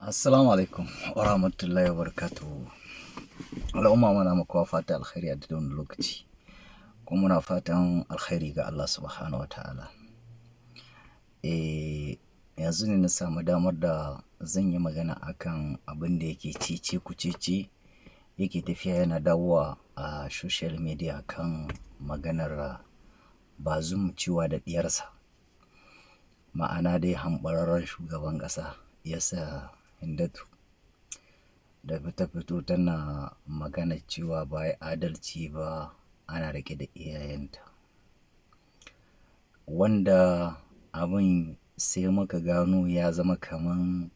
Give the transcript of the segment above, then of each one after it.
Assalamu alaikum wa rahmatullahi wa barakatuhu. Al'umma muna muku fatan alkhairi a duk wani lokaci, kuma muna fatan alkhairi ga Allah subhanahu wa ta'ala. Yanzu ne na samu damar da zan yi magana akan abin da yake cece kucece yake tafiya yana dawowa a social media kan maganar Bazum cewa da diyarsa, ma'ana dai hambararren shugaban ƙasa yasa Hindatu da ta fito tana magana cewa ba yi adalci ba, ana rike da iyayenta, wanda abin sai muka gano ya zama kaman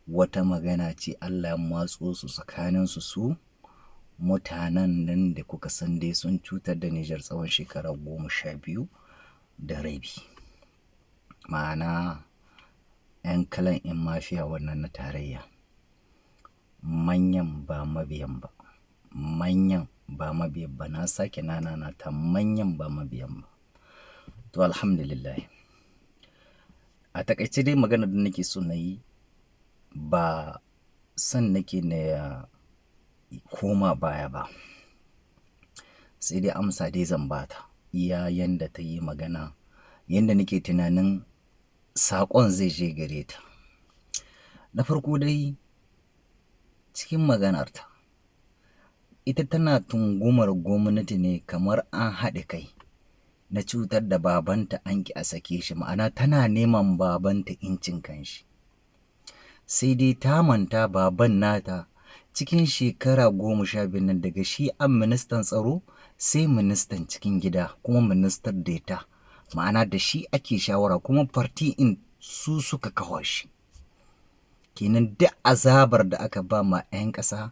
wata magana ce Allah ya matso su tsakaninsu su mutanen nan da kuka san dai sun cutar da Nijar tsawon shekara 12 da rabi, ma'ana 'yan kalan 'yan mafiya wannan na tarayya, manyan ba mabiyan ba, manyan ba mabiyan ba, na sake nanana ta manyan ba mabiyan ba. To alhamdulillah, a takaice dai magana da nake so na yi ba san nake na koma baya ba, sai dai amsa dai zan bata iya yanda ta yi magana, yanda nake tunanin saƙon zai je gare ta. Na farko dai cikin maganarta, ita tana tungumar gwamnati ne kamar an haɗe kai na cutar da babanta an ƙi a sake shi, ma'ana tana neman babanta incin kanshi. Sai dai ta manta baban nata cikin shekara 12 nan daga shi an ministan tsaro sai ministan cikin gida kuma ministan data, ma'ana da shi ake shawara kuma farti in su suka kawo shi. Kenan duk azabar da aka ba ma 'yan ƙasa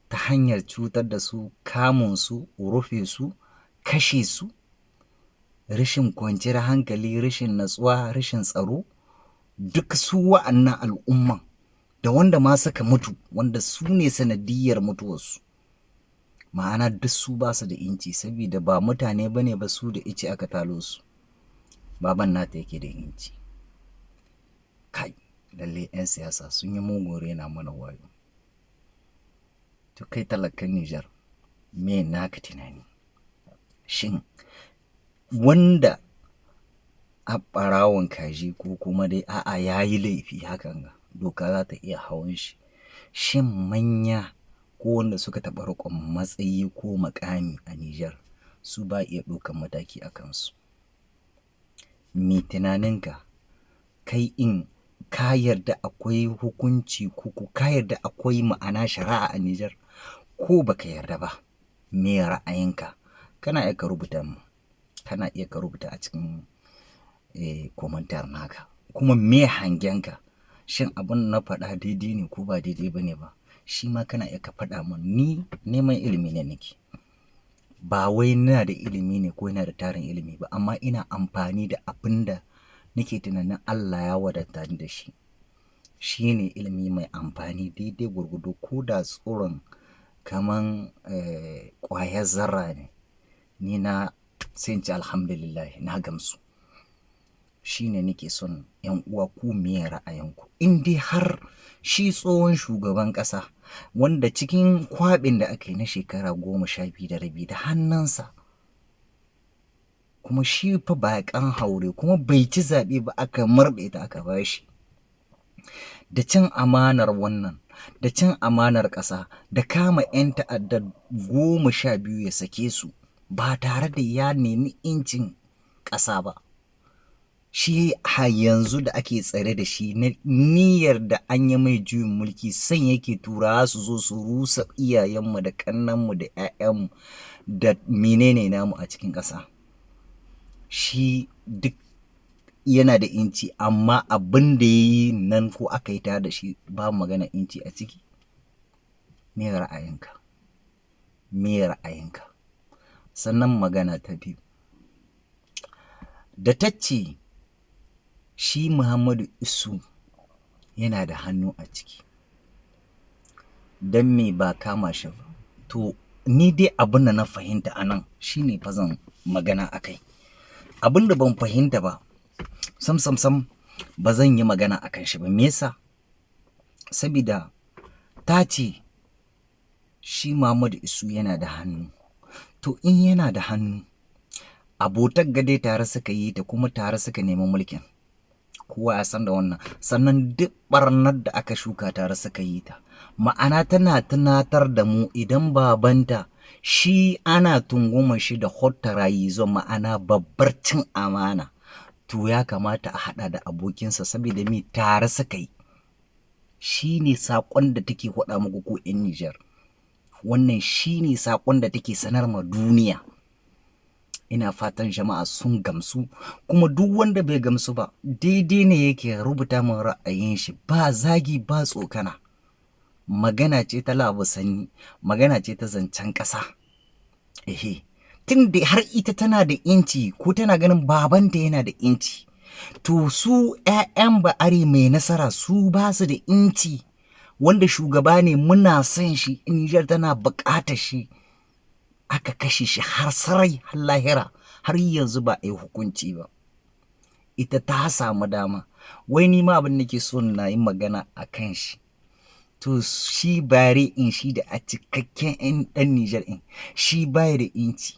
ta hanyar cutar da su, kamun su, rufe su, kashe su, rashin kwanciyar hankali, rashin natsuwa, rashin tsaro, duk su wa'annan al'umman da wanda ma suka mutu wanda su ne sanadiyar mutuwarsu, ma'ana duk su ba su da inci saboda ba mutane ba ne ba, su da ice aka talo su. Baban nata yake da inci. Kai, lalle 'yan siyasa sun yi mugun rena mana wayo. To kai talakan Nijar, me naka tunani? Shin wanda a ɓarawon kaji ko kuma dai a'a ya yi laifi hakan ga doka za ta iya hawan shi, shin manya ko wanda suka taɓa riƙon matsayi ko maƙami a Nijar su ba iya ɗaukan mataki a kansu? Me tunaninka kai, in ka yarda akwai hukunci ko ka yarda akwai ma'ana shari'a a Nijar ko baka yarda ba? Me ra'ayinka? Kana iya ka rubuta mu, kana iya ka rubuta a cikin komentar naka, kuma me hangenka? Shin abin na faɗa daidai ne ko ba daidai ba ne ba? Shi ma kana iya ka faɗa min. Ni neman ilimi ne nake, ba wai ina da ilimi ne ko ina da tarin ilimi ba, amma ina amfani da abin da nake tunanin Allah ya wadata ni da shi. Shi ne ilimi mai amfani daidai gwargwado, ko da tsoron kaman ƙwayar zarra ne, ni na sai in ce alhamdulillah, na gamsu. Shi ne nake son 'yan uwa, ku me ra'ayinku? In dai har shi tsohon shugaban ƙasa wanda cikin kwaɓin da aka yi na shekara 12 da rabi da hannunsa, kuma shi fa baƙan haure kuma bai ci zaɓe ba, aka marɓe ta aka ba shi, da cin amanar wannan, da cin amanar ƙasa, da kama 'yan ta'addar 12 ya sake su ba tare da ya nemi incin ƙasa ba. Shi yanzu da ake tsare da shi na niyyar da an yi mai juyin mulki, san yake turawa su zo su rusa iyayenmu da ƙannanmu da 'ya'yanmu da menene namu a cikin ƙasa. Shi duk yana da inci, amma abin da ya yi nan ko aka yi tare da shi ba magana inci a ciki. Me ra'ayinka? Me ra'ayinka? Sannan magana ta biyu, da ta ce shi Muhammadu Isu yana da hannu a ciki, don me ba kama shi ba? To ni dai abin da na fahimta a nan shi ne fa zan magana a kai. Abin da ban fahimta ba sam ba zan yi magana a kan shi ba. Me yasa? sabida ta ce shi Muhammadu Isu yana da hannu. To in yana da hannu, abotar gade tare suka yi ta kuma tare suka nemi mulkin. Kowa ya san da wannan. Sannan duk ɓarnar da aka shuka tare suka yi ta. Ma'ana tana tunatar da mu idan babanta shi ana tunguma shi da hottarayizo, ma'ana babbar cin amana. To ya kamata a haɗa da abokinsa saboda me tare suka yi. Shi ne saƙon da take faɗa muku ko 'yan Nijar. Wannan shi ne saƙon da take sanar ma duniya. Ina fatan jama'a sun gamsu, kuma duk wanda bai gamsu ba daidai ne yake rubuta min ra'ayin shi, ba zagi ba tsokana. Magana ce ta labusanni, magana ce ta zancen ƙasa. Tun da har ita tana da inci ko tana ganin babanta yana da inci, to su 'ya'yan Ba'are Mai Nasara su ba su da inci, wanda shugaba ne muna son shi, Nijar tana buƙatar shi. Aka kashe shi har sarai har lahira, har yanzu ba a yi hukunci ba. Ita ta samu dama. Wai ni ma abin da nake so na yi magana a kan shi. To shi Bare in shi da a cikakken ɗan Nijar in shi baya da inci.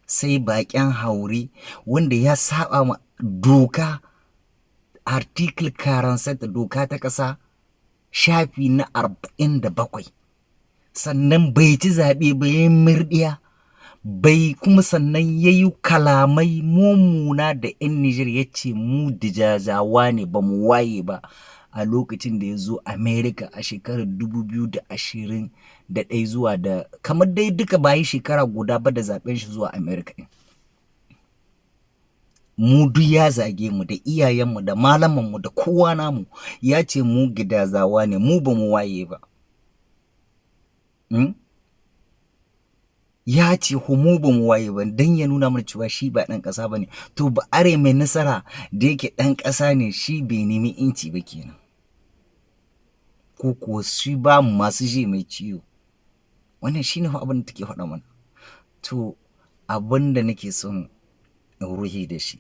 Sai baƙin haure wanda ya saba ma doka article 47 doka ta ƙasa shafi na 47. Sannan bai ci zaɓe ba, ya murɗiya, bai kuma sannan ya yi kalamai mummuna da 'yan Nijar, ya ce mu dijajawa ne ba mu waye ba a lokacin da ya zo America a shekarar 2021 zuwa da kamar dai duka bayi shekara guda ba da zaɓen shi zuwa America. Mu duk ya zage mu da iyayenmu da malamanmu da kowa namu, ya ce mu gidazawa ne, mu ba mu waye ba. Ya ce mu ba mu waye ba don ya nuna mana cewa shi ba ɗan ƙasa ba ne. To Ba'are Mai Nasara da yake ɗan ƙasa ne, shi bai nemi inci ba kenan, ko kuwa shi ba mu masu ji mai ciwo. Wannan shi ne abin da take faɗa mana. To abin da nake son in ruhe da shi,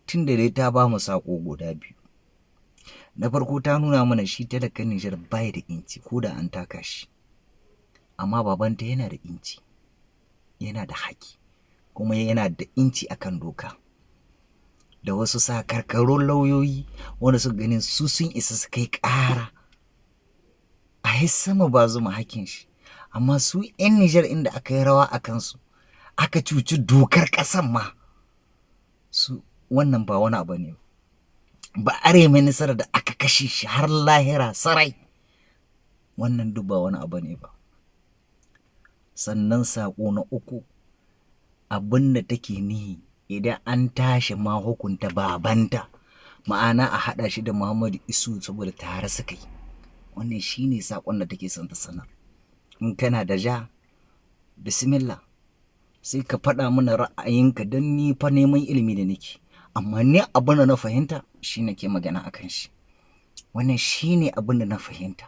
tun da dai ta ba mu saƙo guda biyu. Na farko ta nuna mana shi talakan Nijar bai da inci ko da an taka shi, amma babanta yana da inci, yana da haƙi, kuma yana da inci akan doka. Da wasu sakarkarun lauyoyi wanda su ganin su sun isa su kai ƙara a yi sama ba zuma hakin shi, amma su 'yan Nijar inda aka yi rawa a kansu, aka cuci dokar ƙasan ma, su wannan ba wani abu ne. Ba'are Mai Nasara da aka kashe shi har lahira sarai, wannan duk ba wani abu ne ba. Sannan saƙo na uku, abin da take nihi idan an tashi ma hukunta babanta, ma'ana a haɗa shi da Muhammadu Isu saboda tare suka yi. Wannan shi ne saƙon da take son ta sanar. In kana da ja, bismillah, sai ka faɗa mana ra'ayinka, don ni fa neman ilimi da nake. Amma ni abin da na fahimta shi nake magana a kan shi. Wannan shi ne abin da na fahimta.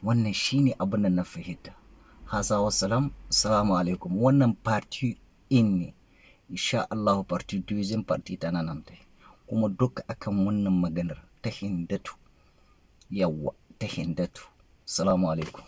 Wannan shi ne abin da na fahimta. Haza wassalam, assalamu alaikum. Wannan party in ne, insha Allah party 2 party tana nan dai. Kuma duka akan wannan maganar ta Hindatu. Yawwa, ta Hindatu. Assalamu alaikum.